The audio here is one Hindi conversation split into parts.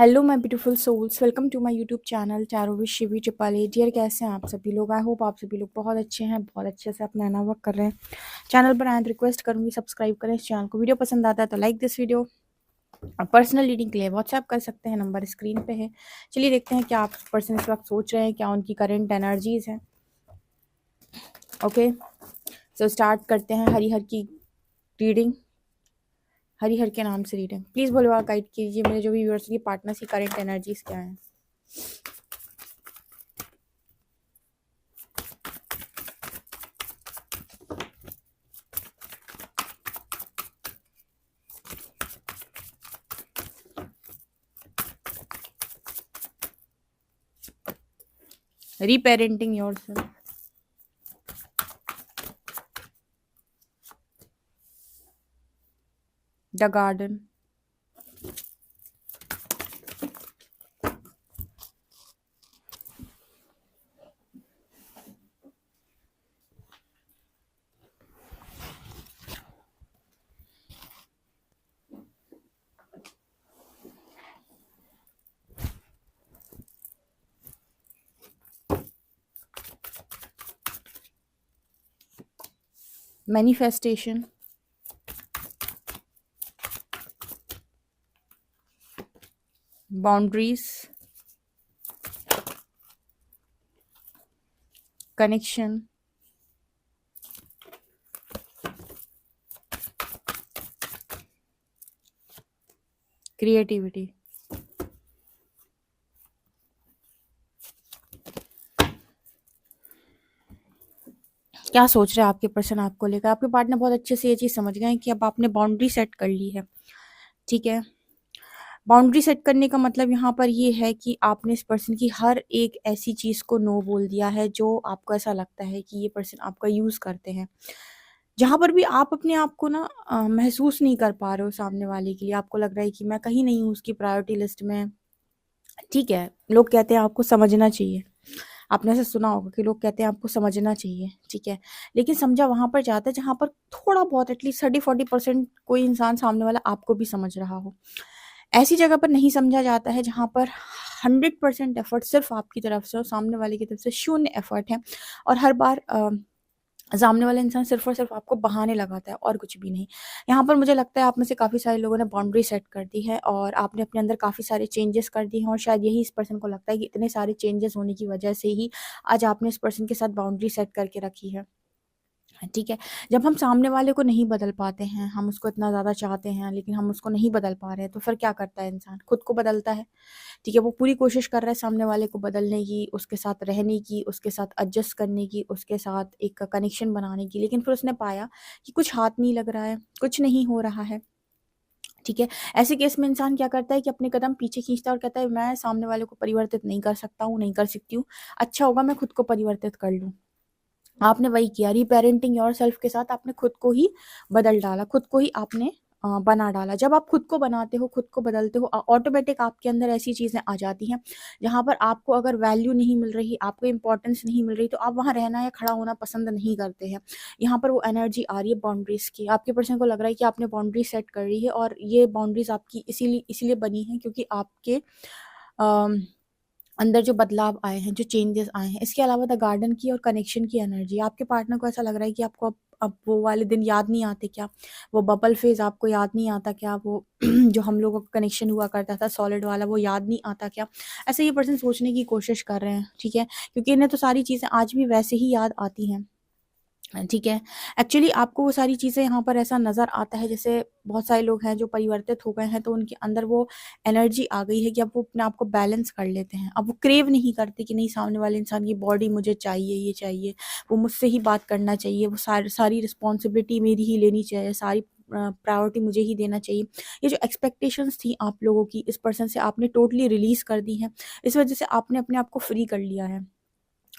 Hello my beautiful souls, welcome to my YouTube channel tarot with Shivi Chipali. Dear, कैसे हैं आप सभी लोग? आई होप आप सभी लोग बहुत अच्छे हैं, बहुत अच्छे से अपना नया वर्क कर रहे हैं। चैनल पर आए तो रिक्वेस्ट करूंगी सब्सक्राइब करें इस चैनल को। वीडियो पसंद आता है तो like this video. Personal reading के लिए व्हाट्सएप कर सकते हैं, नंबर स्क्रीन पे है। चलिए देखते हैं क्या आप पर्सन इस वक्त सोच रहे हैं, क्या उनकी करेंट एनर्जीज हैं। ओके, सो स्टार्ट करते हैं हरिहर की रीडिंग। हरिहर के नाम से रीडिंग प्लीज बोलो, गाइड कीजिए मेरे जो भी व्यूअर्स की पार्टनर्स की करेंट एनर्जीज क्या है। Reparenting yourself, the garden, manifestation, boundaries, connection, creativity. क्या सोच रहे हैं आपके पर्सन आपको लेकर? आपके पार्टनर बहुत अच्छे से ये चीज़ समझ गए हैं कि अब आपने बाउंड्री सेट कर ली है। ठीक है, बाउंड्री सेट करने का मतलब यहाँ पर ये है कि आपने इस पर्सन की हर एक ऐसी चीज़ को नो बोल दिया है जो आपको ऐसा लगता है कि ये पर्सन आपका यूज़ करते हैं। जहाँ पर भी आप अपने आप को ना महसूस नहीं कर पा रहे हो सामने वाले के लिए, आपको लग रहा है कि मैं कहीं नहीं हूँ उसकी प्रायोरिटी लिस्ट में। ठीक है, लोग कहते हैं आपको समझना चाहिए। आपने ऐसा सुना होगा कि लोग कहते हैं आपको समझना चाहिए। ठीक है, लेकिन समझा वहां पर जाता है जहां पर थोड़ा बहुत एटलीस्ट 30-40% कोई इंसान सामने वाला आपको भी समझ रहा हो। ऐसी जगह पर नहीं समझा जाता है जहां पर 100% एफर्ट सिर्फ आपकी तरफ से और सामने वाले की तरफ से शून्य एफर्ट है। और हर बार सामने वाला इंसान सिर्फ और सिर्फ आपको बहाने लगाता है और कुछ भी नहीं। यहाँ पर मुझे लगता है आप में से काफ़ी सारे लोगों ने बाउंड्री सेट कर दी है और आपने अपने अंदर काफ़ी सारे चेंजेस कर दिए हैं, और शायद यही इस पर्सन को लगता है कि इतने सारे चेंजेस होने की वजह से ही आज आपने इस पर्सन के साथ बाउंड्री सेट करके रखी है। ठीक है, जब हम सामने वाले को नहीं बदल पाते हैं, हम उसको इतना ज़्यादा चाहते हैं लेकिन हम उसको नहीं बदल पा रहे हैं, तो फिर क्या करता है इंसान? खुद को बदलता है। ठीक है, वो पूरी कोशिश कर रहा है सामने वाले को बदलने की, उसके साथ रहने की, उसके साथ एडजस्ट करने की, उसके साथ एक कनेक्शन बनाने की, लेकिन फिर उसने पाया कि कुछ हाथ नहीं लग रहा है, कुछ नहीं हो रहा है। ठीक है, ऐसे केस में इंसान क्या करता है कि अपने कदम पीछे खींचता है और कहता है मैं सामने वाले को परिवर्तित नहीं कर सकता हूँ, नहीं कर सकती हूँ, अच्छा होगा मैं खुद को परिवर्तित कर लूँ। आपने वही किया, रीपेरेंटिंग योरसेल्फ के साथ आपने खुद को ही बदल डाला, खुद को ही आपने बना डाला। जब आप खुद को बनाते हो, खुद को बदलते हो, ऑटोमेटिक आपके अंदर ऐसी चीज़ें आ जाती हैं जहाँ पर आपको अगर वैल्यू नहीं मिल रही, आपको इंपॉर्टेंस नहीं मिल रही, तो आप वहाँ रहना या खड़ा होना पसंद नहीं करते हैं। यहाँ पर वो एनर्जी आ रही है बाउंड्रीज़ की। आपके पर्सन को लग रहा है कि आपने बाउंड्री सेट कर ली है और ये बाउंड्रीज़ आपकी इसीलिए इसीलिए बनी है क्योंकि आपके अंदर जो बदलाव आए हैं, जो चेंजेस आए हैं। इसके अलावा द गार्डन की और कनेक्शन की एनर्जी, आपके पार्टनर को ऐसा लग रहा है कि आपको अब वो वाले दिन याद नहीं आते क्या? वो बबल फेज़ आपको याद नहीं आता क्या? वो जो हम लोगों का कनेक्शन हुआ करता था सॉलिड वाला, वो याद नहीं आता क्या? ऐसे ये पर्सन सोचने की कोशिश कर रहे हैं। ठीक है, क्योंकि इन्हें तो सारी चीज़ें आज भी वैसे ही याद आती हैं। ठीक है, एक्चुअली आपको वो सारी चीज़ें यहाँ पर ऐसा नज़र आता है जैसे बहुत सारे लोग हैं जो परिवर्तित हो गए हैं, तो उनके अंदर वो एनर्जी आ गई है कि अब वो अपने आप को बैलेंस कर लेते हैं। अब वो क्रेव नहीं करते कि नहीं सामने वाले इंसान की बॉडी मुझे चाहिए, ये चाहिए, वो मुझसे ही बात करना चाहिए, वो सारी रिस्पॉन्सिबिलिटी मेरी ही लेनी चाहिए, सारी प्रायोरिटी मुझे ही देना चाहिए। ये जो एक्सपेक्टेशंस थी आप लोगों की इस पर्सन से, आपने टोटली रिलीज़ कर दी हैं। इस वजह से आपने अपने आप को फ्री कर लिया है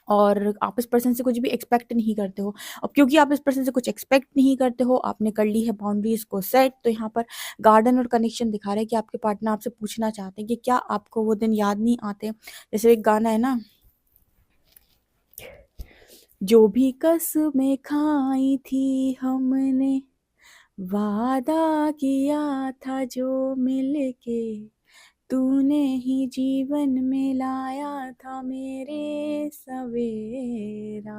और आप इस पर्सन से कुछ भी एक्सपेक्ट नहीं करते हो। अब क्योंकि आप इस पर्सन से कुछ एक्सपेक्ट नहीं करते हो, आपने कर ली है बाउंड्रीज़ को सेट, तो यहाँ पर गार्डन और कनेक्शन दिखा रहा है कि आपके पार्टनर आपसे पूछना चाहते हैं कि क्या आपको वो दिन याद नहीं आते? जैसे एक गाना है ना, जो भी कसमें खाई थी हमने, वादा किया था जो मिलके तूने ही जीवन में लाया था मेरे सवेरा,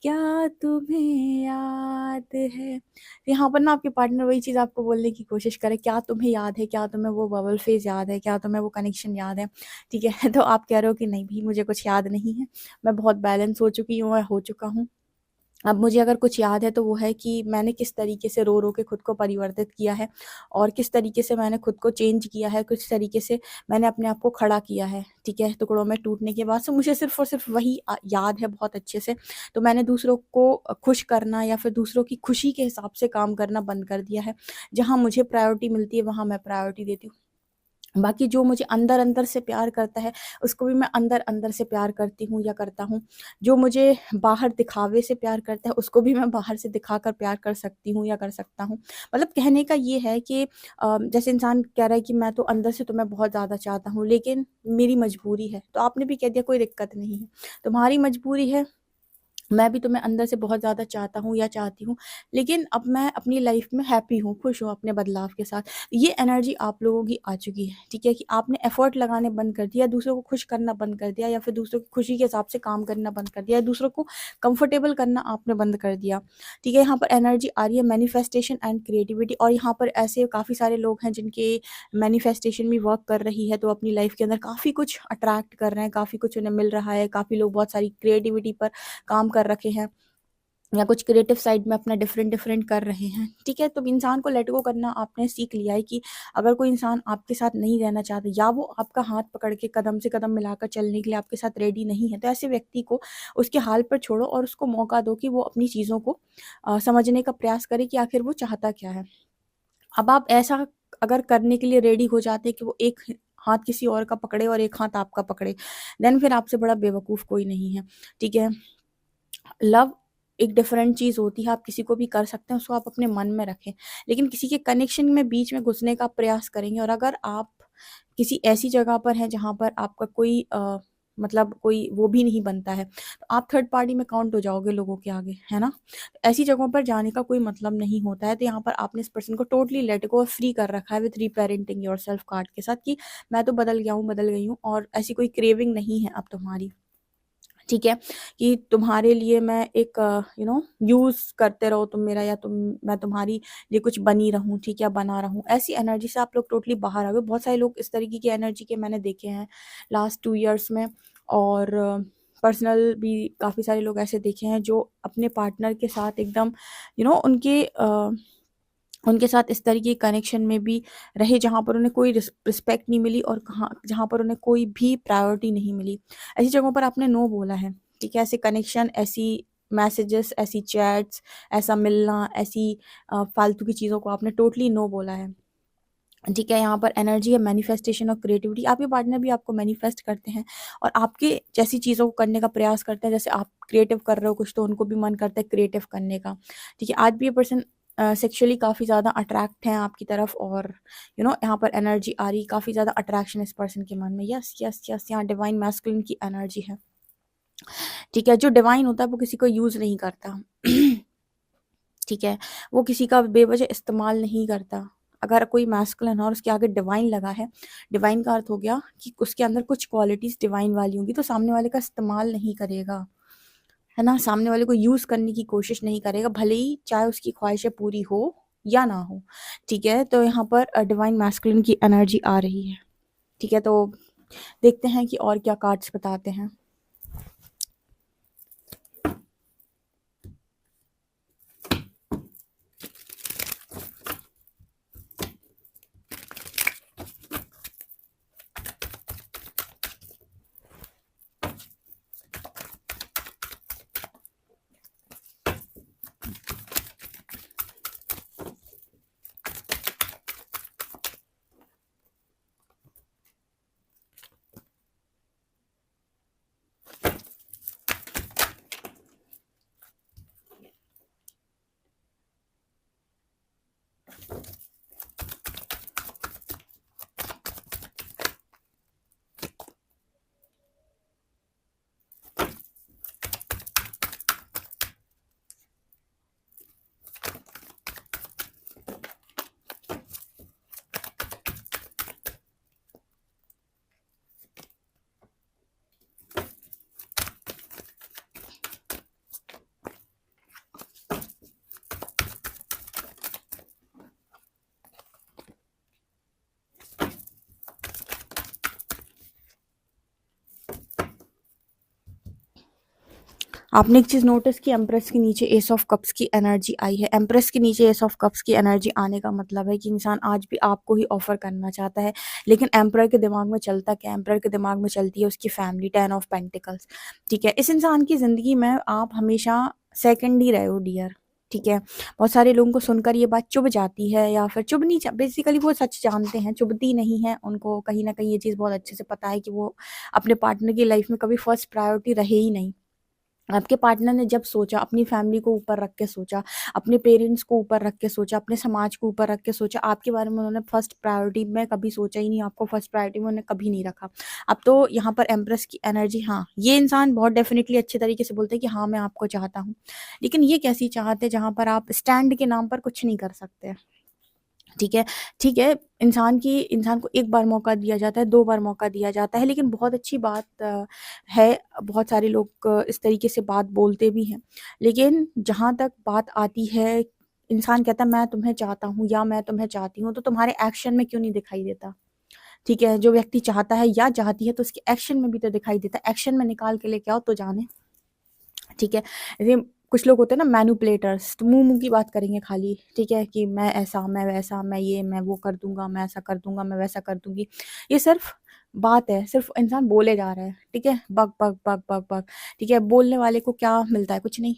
क्या तुम्हें याद है। यहाँ पर ना आपके पार्टनर वही चीज़ आपको बोलने की कोशिश करे, क्या तुम्हें याद है, क्या तुम्हें वो बबल फेज याद है, क्या तुम्हें वो कनेक्शन याद है। ठीक है तो आप कह रहे हो कि नहीं भी मुझे कुछ याद नहीं है, मैं बहुत बैलेंस हो चुकी हूँ, हो चुका हूँ। अब मुझे अगर कुछ याद है तो वो है कि मैंने किस तरीके से रो रो के खुद को परिवर्तित किया है और किस तरीके से मैंने खुद को चेंज किया है, किस तरीके से मैंने अपने आप को खड़ा किया है। ठीक है, टुकड़ों में टूटने के बाद से मुझे सिर्फ और सिर्फ वही याद है बहुत अच्छे से। तो मैंने दूसरों को खुश करना या फिर दूसरों की खुशी के हिसाब से काम करना बंद कर दिया है। जहाँ मुझे प्रायोरिटी मिलती है वहाँ मैं प्रायोरिटी देती हूँ। बाकी जो मुझे अंदर अंदर से प्यार करता है उसको भी मैं अंदर अंदर से प्यार करती हूँ या करता हूँ। जो मुझे बाहर दिखावे से प्यार करता है उसको भी मैं बाहर से दिखाकर प्यार कर सकती हूँ या कर सकता हूँ। मतलब कहने का ये है कि जैसे इंसान कह रहा है कि मैं तो अंदर से तुम्हें बहुत ज़्यादा चाहता हूँ लेकिन मेरी मजबूरी है, तो आपने भी कह दिया कोई दिक्कत नहीं है, तुम्हारी मजबूरी है, मैं भी तुम्हें अंदर से बहुत ज़्यादा चाहता हूँ या चाहती हूँ, लेकिन अब मैं अपनी लाइफ में हैप्पी हूँ, खुश हूँ अपने बदलाव के साथ। ये एनर्जी आप लोगों की आ चुकी है। ठीक है, कि आपने एफर्ट लगाने बंद कर दिया, दूसरों को खुश करना बंद कर दिया या फिर दूसरों की खुशी के हिसाब से काम करना बंद कर दिया, दूसरों को कंफर्टेबल करना आपने बंद कर दिया। ठीक है, यहाँ पर एनर्जी आ रही है मैनिफेस्टेशन एंड क्रिएटिविटी, और यहाँ पर ऐसे काफ़ी सारे लोग हैं जिनके मैनिफेस्टेशन भी वर्क कर रही है, तो अपनी लाइफ के अंदर काफ़ी कुछ अट्रैक्ट कर रहे हैं, काफ़ी कुछ उन्हें मिल रहा है, काफ़ी लोग बहुत सारी क्रिएटिविटी पर काम कर रखे हैं या कुछ क्रिएटिव साइड में अपना डिफरेंट डिफरेंट कर रहे हैं। ठीक है, तो इंसान को लेट गो करना आपने सीख लिया है कि अगर कोई इंसान आपके साथ नहीं रहना चाहता या वो आपका हाथ पकड़ के कदम से कदम मिलाकर चलने के लिए आपके साथ रेडी नहीं है, तो ऐसे व्यक्ति को उसके हाल पर छोड़ो और उसको मौका दो कि वो अपनी चीज़ों को समझने का प्रयास करे कि आखिर वो चाहता क्या है। अब आप ऐसा अगर करने के लिए रेडी हो जाते हैं कि वो एक हाथ किसी और का पकड़े और एक हाथ आपका पकड़े, देन फिर आपसे बड़ा बेवकूफ़ कोई नहीं है। ठीक है, लव एक डिफरेंट चीज़ होती है, आप किसी को भी कर सकते हैं, उसको आप अपने मन में रखें, लेकिन किसी के कनेक्शन में बीच में घुसने का प्रयास करेंगे और अगर आप किसी ऐसी जगह पर हैं जहाँ पर आपका कोई मतलब कोई वो भी नहीं बनता है, तो आप थर्ड पार्टी में काउंट हो जाओगे लोगों के आगे, है ना? तो ऐसी जगहों पर जाने का कोई मतलब नहीं होता है, तो यहाँ पर आपने इस पर्सन को टोटली लेट गो और फ्री कर रखा है विथ रीपेरेंटिंग योरसेल्फ कार्ड के साथ कि मैं तो बदल गया हूँ, बदल गई हूँ और ऐसी कोई क्रेविंग नहीं है अब तुम्हारी। ठीक है, कि तुम्हारे लिए मैं एक यूज़ करते रहो तुम मेरा, या मैं तुम्हारी लिए कुछ बनी रहूँ, ठीक है, बना रहूँ। ऐसी एनर्जी से आप लोग टोटली बाहर आ गए। बहुत सारे लोग इस तरीके की एनर्जी के मैंने देखे हैं लास्ट 2 इयर्स में, और पर्सनल भी काफ़ी सारे लोग ऐसे देखे हैं जो अपने पार्टनर के साथ एकदम उनके साथ इस तरीके के कनेक्शन में भी रहे जहाँ पर उन्हें कोई रिस्पेक्ट नहीं मिली और कहाँ जहाँ पर उन्हें कोई भी प्रायोरिटी नहीं मिली। ऐसी जगहों पर आपने नो बोला है। ठीक है, ऐसे कनेक्शन, ऐसी मैसेजेस, ऐसी चैट्स, ऐसा मिलना, ऐसी फालतू की चीज़ों को आपने टोटली नो बोला है। ठीक है, यहाँ पर एनर्जी है मैनिफेस्टेशन और क्रिएटिविटी। आपके पार्टनर भी आपको मैनिफेस्ट करते हैं और आपके जैसी चीज़ों को करने का प्रयास करते हैं, जैसे आप क्रिएटिव कर रहे हो कुछ तो उनको भी मन करता है क्रिएटिव करने का। ठीक है, आज भी ये पर्सन सेक्सुअली काफ़ी ज़्यादा अट्रैक्ट हैं आपकी तरफ, और यहाँ पर एनर्जी आ रही, काफ़ी ज़्यादा अट्रैक्शन इस पर्सन के मन में। यस यस यस, यहाँ डिवाइन मैस्कुलिन की एनर्जी है। ठीक है, जो डिवाइन होता है वो किसी को यूज़ नहीं करता। ठीक है, वो किसी का बेवजह इस्तेमाल नहीं करता। अगर कोई मैस्कुलिन है और उसके आगे डिवाइन लगा है, डिवाइन का अर्थ हो गया कि उसके अंदर कुछ क्वालिटीज़ डिवाइन वाली होंगी, तो सामने वाले का इस्तेमाल नहीं करेगा, है ना? सामने वाले को यूज़ करने की कोशिश नहीं करेगा, भले ही चाहे उसकी ख्वाहिशें पूरी हो या ना हो। ठीक है, तो यहाँ पर डिवाइन मैस्कुलिन की एनर्जी आ रही है। ठीक है, तो देखते हैं कि और क्या कार्ड्स बताते हैं। आपने एक चीज़ नोटिस की, एम्प्रेस के नीचे एस ऑफ कप्स की एनर्जी आई है। एम्प्रेस के नीचे एस ऑफ कप्स की एनर्जी आने का मतलब है कि इंसान आज भी आपको ही ऑफर करना चाहता है, लेकिन एम्परर के दिमाग में चलता क्या, एम्परर के दिमाग में चलती है उसकी फैमिली, 10 ऑफ पेंटिकल्स। ठीक है, इस इंसान की ज़िंदगी में आप हमेशा सेकंड ही रहे हो डियर। ठीक है, बहुत सारे लोगों को सुनकर ये बात चुभ जाती है, या फिर चुभ नहीं, बेसिकली वो सच जानते हैं, चुभती नहीं है उनको। कहीं ना कहीं ये चीज़ बहुत अच्छे से पता है कि वो अपने पार्टनर की लाइफ में कभी फर्स्ट प्रायोरिटी रहे ही नहीं। आपके पार्टनर ने जब सोचा, अपनी फैमिली को ऊपर रख के सोचा, अपने पेरेंट्स को ऊपर रख के सोचा, अपने समाज को ऊपर रख के सोचा, आपके बारे में उन्होंने फर्स्ट प्रायोरिटी में कभी सोचा ही नहीं, आपको फर्स्ट प्रायोरिटी में उन्होंने कभी नहीं रखा। अब तो यहाँ पर एम्प्रेस की एनर्जी, हाँ ये इंसान बहुत डेफिनेटली अच्छे तरीके से बोलते हैं कि हाँ मैं आपको चाहता हूँ, लेकिन ये कैसी चाहते हैं जहाँ पर आप स्टैंड के नाम पर कुछ नहीं कर सकते। ठीक है, ठीक है, इंसान को एक बार मौका दिया जाता है, 2 बार मौका दिया जाता है, लेकिन बहुत अच्छी बात है, बहुत सारे लोग इस तरीके से बात बोलते भी हैं। लेकिन जहाँ तक बात आती है, इंसान कहता है मैं तुम्हें चाहता हूँ या मैं तुम्हें चाहती हूँ, तो तुम्हारे एक्शन में क्यों नहीं दिखाई देता? ठीक है, जो व्यक्ति चाहता है या चाहती है तो उसके एक्शन में भी तो दिखाई देता है, एक्शन में निकाल के लेके आओ तो जाने। ठीक है, ये कुछ लोग होते हैं ना मैनिपुलेटर्स, तो मुँह-मुँह की बात करेंगे खाली, ठीक है, कि मैं ऐसा, मैं वैसा, मैं ये, मैं वो कर दूँगा, मैं ऐसा कर दूँगा, मैं वैसा कर दूँगी। ये सिर्फ़ बात है, सिर्फ़ इंसान बोले जा रहा है, ठीक है? बक, बक, बक, बक, बक, ठीक है? बोलने वाले को क्या मिलता है? कुछ नहीं।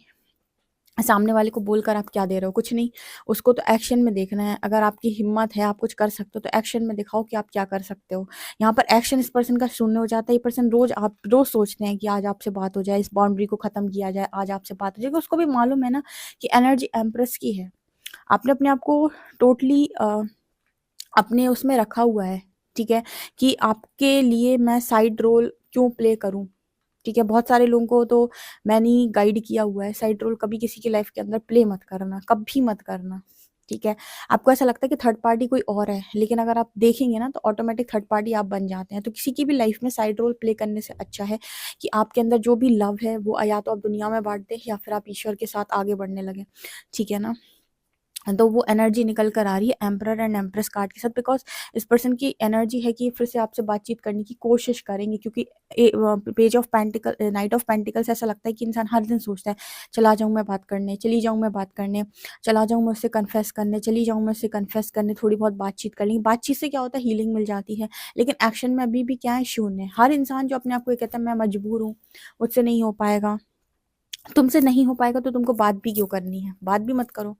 सामने वाले को बोलकर आप क्या दे रहे हो? कुछ नहीं। उसको तो एक्शन में देखना है। अगर आपकी हिम्मत है, आप कुछ कर सकते हो, तो एक्शन में दिखाओ कि आप क्या कर सकते हो। यहाँ पर एक्शन इस पर्सन का शून्य हो जाता है। ये पर्सन रोज़ सोचते हैं कि आज आपसे बात हो जाए, इस बाउंड्री को ख़त्म किया जाए, आज आपसे बात हो जाए। उसको भी मालूम है ना कि एनर्जी एम्प्रेस की है। आपने अपने आप को टोटली अपने उसमें रखा हुआ है, ठीक है? कि आपके लिए मैं साइड रोल क्यों प्ले करूँ? ठीक है, बहुत सारे लोगों को तो मैंने ही गाइड किया हुआ है, साइड रोल कभी किसी की लाइफ के अंदर प्ले मत करना, कभी मत करना, ठीक है? आपको ऐसा लगता है कि थर्ड पार्टी कोई और है, लेकिन अगर आप देखेंगे ना तो ऑटोमेटिक थर्ड पार्टी आप बन जाते हैं। तो किसी की भी लाइफ में साइड रोल प्ले करने से अच्छा है कि आपके अंदर जो भी लव है वो या तो आप दुनिया में बाँट दें या फिर आप ईश्वर के साथ आगे बढ़ने लगें, ठीक है ना? तो वो एनर्जी निकल कर आ रही है एम्परर एंड एम्प्रेस कार्ड के साथ, बिकॉज इस पर्सन की एनर्जी है कि फिर से आपसे बातचीत करने की कोशिश करेंगे, क्योंकि page of pentacle, night of pentacles ऐसा लगता है कि इंसान हर दिन सोचता है चला जाऊँ मैं बात करने, चली जाऊँ मैं बात करने, चला जाऊँ मैं उससे कन्फेस करने, चली जाऊँ मैं उससे कन्फेस करने, थोड़ी बहुत बातचीत कर लेंगे। बातचीत से क्या होता है, हीलिंग मिल जाती है, लेकिन एक्शन में अभी भी क्या है, शून्य। हर इंसान जो अपने आप को ये कहता है मैं मजबूर हूँ, मुझसे नहीं हो पाएगा, तुमसे नहीं हो पाएगा तो तुमको बात भी क्यों करनी है, बात भी मत करो।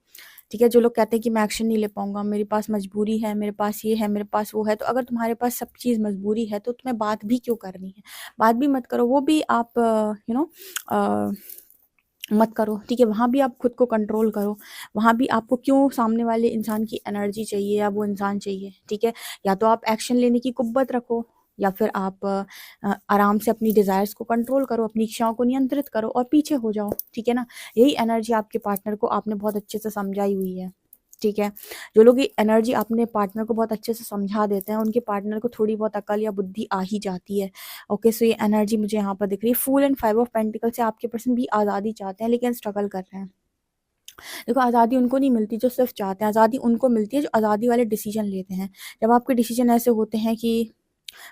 ठीक है, जो लोग कहते हैं कि मैं एक्शन नहीं ले पाऊँगा, मेरे पास मजबूरी है, मेरे पास ये है, मेरे पास वो है, तो अगर तुम्हारे पास सब चीज़ मजबूरी है, तो तुम्हें बात भी क्यों करनी है? बात भी मत करो, वो भी आप अ, मत करो, ठीक है? वहाँ भी आप खुद को कंट्रोल करो, वहाँ भी आपको क्यों सामने वाले इंसान की एनर्जी चाहिए या वो इंसान चाहिए, ठीक है? या तो आप एक्शन लेने की कुव्वत रखो, या फिर आप आराम से अपनी डिज़ायर्स को कंट्रोल करो, अपनी इच्छाओं को नियंत्रित करो और पीछे हो जाओ, ठीक है ना? यही एनर्जी आपके पार्टनर को आपने बहुत अच्छे से समझाई हुई है, ठीक है? जो लोग ये एनर्जी अपने पार्टनर को बहुत अच्छे से समझा देते हैं, उनके पार्टनर को थोड़ी बहुत अकल या बुद्धि आ ही जाती है। ओके, सो ये एनर्जी मुझे यहाँ पर दिख रही है। फूल एंड 5 ऑफ पेंटिकल से आपके पर्सन भी आज़ादी चाहते हैं, लेकिन स्ट्रगल कर रहे हैं। देखो, आज़ादी उनको नहीं मिलती जो सिर्फ चाहते हैं, आज़ादी उनको मिलती है जो आज़ादी वाले डिसीजन लेते हैं। जब आपके डिसीजन ऐसे होते हैं कि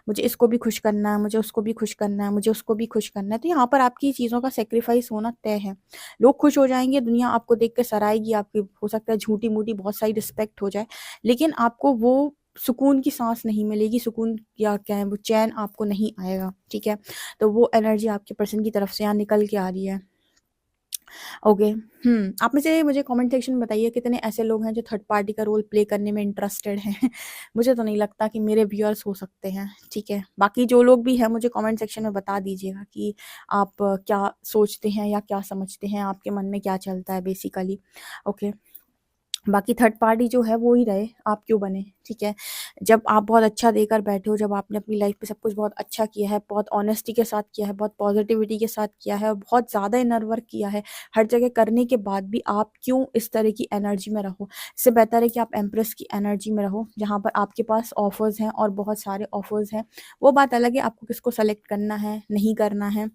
मुझे इसको भी खुश करना है, मुझे उसको भी खुश करना है, मुझे उसको भी खुश करना है, तो यहाँ पर आपकी चीज़ों का सैक्रिफाइस होना तय है। लोग खुश हो जाएँगे, दुनिया आपको देख के सराहेगी, आपकी हो सकता है झूठी-मूठी बहुत सारी रिस्पेक्ट हो जाए, लेकिन आपको वो सुकून की साँस नहीं मिलेगी, सुकून या क्या है वो चैन आपको नहीं आएगा, ठीक है? तो वो एनर्जी आपके पर्सन की तरफ से यहाँ निकल के आ रही है। ओके, आप में से मुझे कमेंट सेक्शन में बताइए कितने ऐसे लोग हैं जो थर्ड पार्टी का रोल प्ले करने में इंटरेस्टेड हैं। मुझे तो नहीं लगता कि मेरे व्यूअर्स हो सकते हैं, ठीक है? बाकी जो लोग भी हैं मुझे कमेंट सेक्शन में बता दीजिएगा कि आप क्या सोचते हैं या क्या समझते हैं, आपके मन में क्या चलता है बेसिकली, ओके? बाकी थर्ड पार्टी जो है वो ही रहे, आप क्यों बने, ठीक है? जब आप बहुत अच्छा देकर बैठे हो, जब आपने अपनी लाइफ में सब कुछ बहुत अच्छा किया है, बहुत ऑनेस्टी के साथ किया है, बहुत पॉजिटिविटी के साथ किया है और बहुत ज़्यादा इनर वर्क किया है, हर जगह करने के बाद भी आप क्यों इस तरह की एनर्जी में रहो? इससे बेहतर है कि आप एम्प्रेस की एनर्जी में रहो, जहाँ पर आपके पास ऑफ़र्स हैं और बहुत सारे ऑफ़र्स हैं। वो बात अलग है आपको किसको सेलेक्ट करना है, नहीं करना है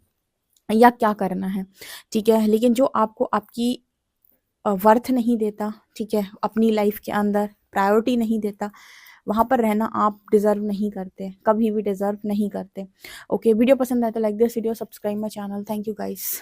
या क्या करना है, ठीक है? लेकिन जो आपको आपकी वर्थ नहीं देता, ठीक है? अपनी लाइफ के अंदर प्रायोरिटी नहीं देता, वहाँ पर रहना आप डिज़र्व नहीं करते, कभी भी डिज़र्व नहीं करते। ओके, वीडियो पसंद आए तो like this video, subscribe my channel. Thank you guys.